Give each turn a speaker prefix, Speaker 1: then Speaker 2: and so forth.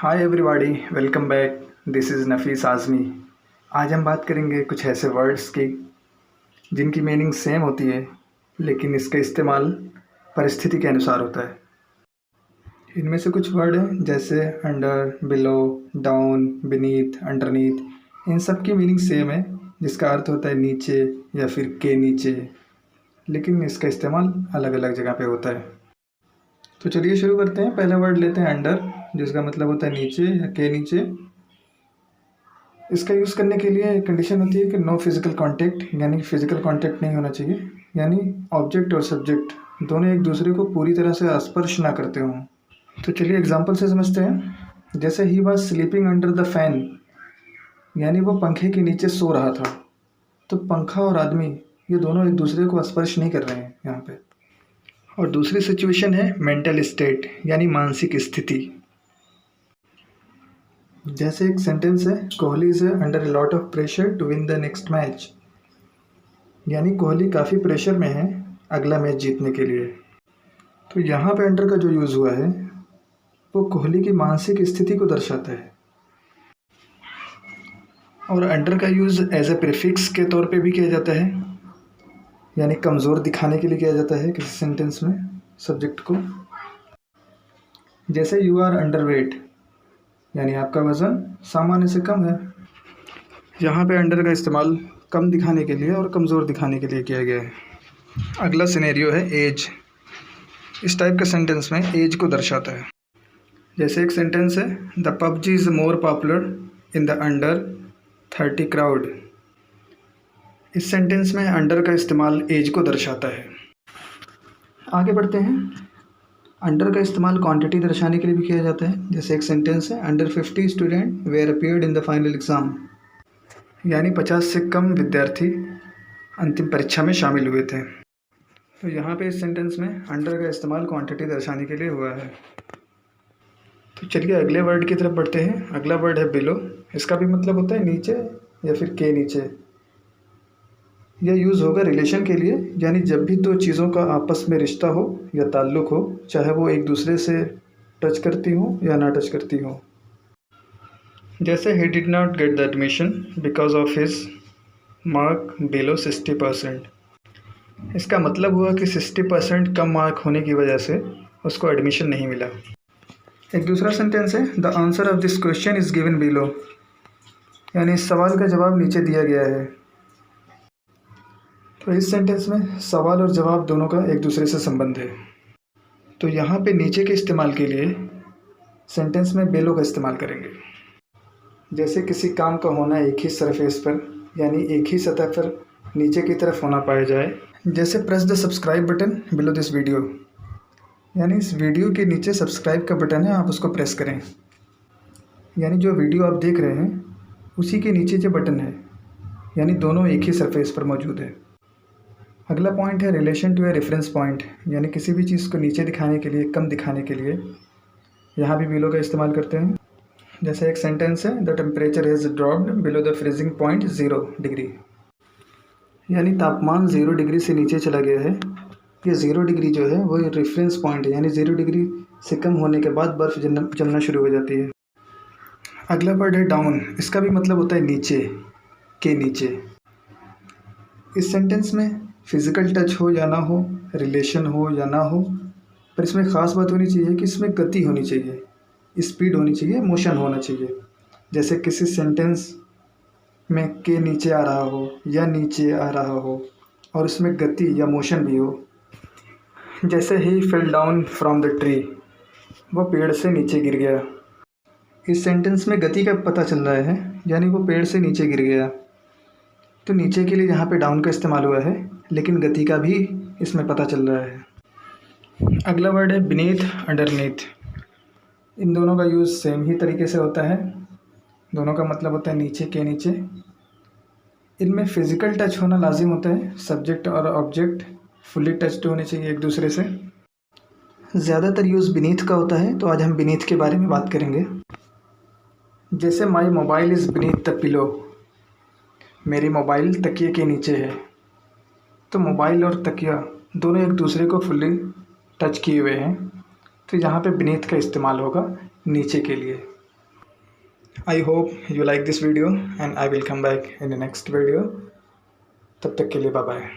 Speaker 1: Hi everybody, welcome back. This is Nafees Azmi. आज हम बात करेंगे कुछ ऐसे वर्ड्स की जिनकी मीनिंग सेम होती है, लेकिन इसका इस्तेमाल परिस्थिति के अनुसार होता है। इनमें से कुछ वर्ड हैं जैसे under, below, down, beneath, underneath. इन सब की मीनिंग सेम है, जिसका अर्थ होता है नीचे या फिर के नीचे, लेकिन इसका इस्तेमाल अलग अलग जगह पे होता है। तो चलिए शुरू करते हैं। पहला वर्ड लेते हैं अंडर, जिसका मतलब होता है नीचे या के नीचे। इसका यूज़ करने के लिए कंडीशन होती है कि नो फिजिकल कांटेक्ट, यानी फिजिकल कांटेक्ट नहीं होना चाहिए, यानी ऑब्जेक्ट और सब्जेक्ट दोनों एक दूसरे को पूरी तरह से स्पर्श ना करते हों। तो चलिए एग्जांपल से समझते हैं। जैसे he was sleeping under the fan, यानी वो पंखे के नीचे सो रहा था। तो पंखा और आदमी ये दोनों एक दूसरे को स्पर्श नहीं कर रहे हैं यहाँ पे। और दूसरी सिचुएशन है मेंटल स्टेट, यानी मानसिक स्थिति। जैसे एक सेंटेंस है, Kohli is under a lot of pressure to win the next match, यानी कोहली काफ़ी प्रेशर में है अगला मैच जीतने के लिए। तो यहाँ पे अंडर का जो यूज़ हुआ है वो कोहली की मानसिक स्थिति को दर्शाता है। और अंडर का यूज़ एज ए प्रीफिक्स के तौर पे भी किया जाता है, यानी कमज़ोर दिखाने के लिए किया जाता है किसी सेंटेंस में सब्जेक्ट को। जैसे यू आर अंडर वेट, यानी आपका वज़न सामान्य से कम है। यहाँ पे अंडर का इस्तेमाल कम दिखाने के लिए और कमज़ोर दिखाने के लिए किया गया है। अगला सिनेरियो है एज। इस टाइप के सेंटेंस में एज को दर्शाता है। जैसे एक सेंटेंस है, the PUBG is more popular in the under 30 crowd. इस सेंटेंस में अंडर का इस्तेमाल एज को दर्शाता है। आगे बढ़ते हैं। अंडर का इस्तेमाल क्वांटिटी दर्शाने के लिए भी किया जाता है। जैसे एक सेंटेंस है, under 50 student were appeared in the final exam, यानी 50 से कम विद्यार्थी अंतिम परीक्षा में शामिल हुए थे। तो यहाँ पे इस सेंटेंस में अंडर का इस्तेमाल क्वांटिटी दर्शाने के लिए हुआ है। तो चलिए अगले वर्ड की तरफ बढ़ते हैं। अगला वर्ड है बिलो। इसका भी मतलब होता है नीचे या फिर के नीचे। यह यूज़ होगा रिलेशन के लिए, यानी जब भी दो चीज़ों का आपस में रिश्ता हो या ताल्लुक़ हो, चाहे वो एक दूसरे से टच करती हो या ना टच करती हो। जैसे he did not get the admission because of his mark below 60%। इसका मतलब हुआ कि 60% कम मार्क होने की वजह से उसको एडमिशन नहीं मिला। एक दूसरा सेंटेंस है, the answer of this question is given below, यानी इस सवाल का जवाब नीचे दिया गया है। तो इस सेंटेंस में सवाल और जवाब दोनों का एक दूसरे से संबंध है। तो यहाँ पे नीचे के इस्तेमाल के लिए सेंटेंस में बेलो का इस्तेमाल करेंगे। जैसे किसी काम का होना एक ही सरफेस पर, यानी एक ही सतह पर नीचे की तरफ होना पाया जाए। जैसे press the subscribe button below this video, यानी इस वीडियो के नीचे सब्सक्राइब का बटन है, आप उसको प्रेस करें। यानी जो वीडियो आप देख रहे हैं उसी के नीचे जो बटन है, यानी दोनों एक ही सरफेस पर मौजूद है। अगला पॉइंट है relation to a reference point, यानी किसी भी चीज़ को नीचे दिखाने के लिए, कम दिखाने के लिए यहाँ भी बिलो का इस्तेमाल करते हैं। जैसे एक सेंटेंस है, the temperature has dropped below the freezing point 0 degree, यानी तापमान 0 डिग्री से नीचे चला गया है। ये 0 डिग्री जो है वो रेफरेंस पॉइंट है, यानी 0 डिग्री से कम होने के बाद बर्फ़ जमना शुरू हो जाती है। अगला वर्ड है डाउन। इसका भी मतलब होता है नीचे, के नीचे। इस सेंटेंस में फिज़िकल टच हो या ना हो, रिलेशन हो या ना हो, पर इसमें ख़ास बात होनी चाहिए कि इसमें गति होनी चाहिए, स्पीड होनी चाहिए, मोशन होना चाहिए। जैसे किसी सेंटेंस में के नीचे आ रहा हो या नीचे आ रहा हो और उसमें गति या मोशन भी हो। जैसे ही fell down from the tree, वो पेड़ से नीचे गिर गया। इस सेंटेंस में गति का पता चल रहा है, यानी वो पेड़ से नीचे गिर गया। तो नीचे के लिए यहाँ पे डाउन का इस्तेमाल हुआ है, लेकिन गति का भी इसमें पता चल रहा है। अगला वर्ड है बीनीथ, अंडरनीथ। इन दोनों का यूज़ सेम ही तरीके से होता है। दोनों का मतलब होता है नीचे, के नीचे। इनमें फ़िज़िकल टच होना लाजिम होता है, सब्जेक्ट और ऑब्जेक्ट फुली टच्ड होने चाहिए एक दूसरे से। ज़्यादातर यूज़ बीनीथ का होता है, तो आज हम बीनीथ के बारे में बात करेंगे। जैसे my mobile is beneath the pillow, मेरी मोबाइल तकिए के नीचे है। तो मोबाइल और तकिया दोनों एक दूसरे को फुली टच किए हुए हैं, तो यहाँ पे बीनीथ का इस्तेमाल होगा नीचे के लिए। I hope you like this video and I will come back in the next video. तब तक के लिए बाय बाय.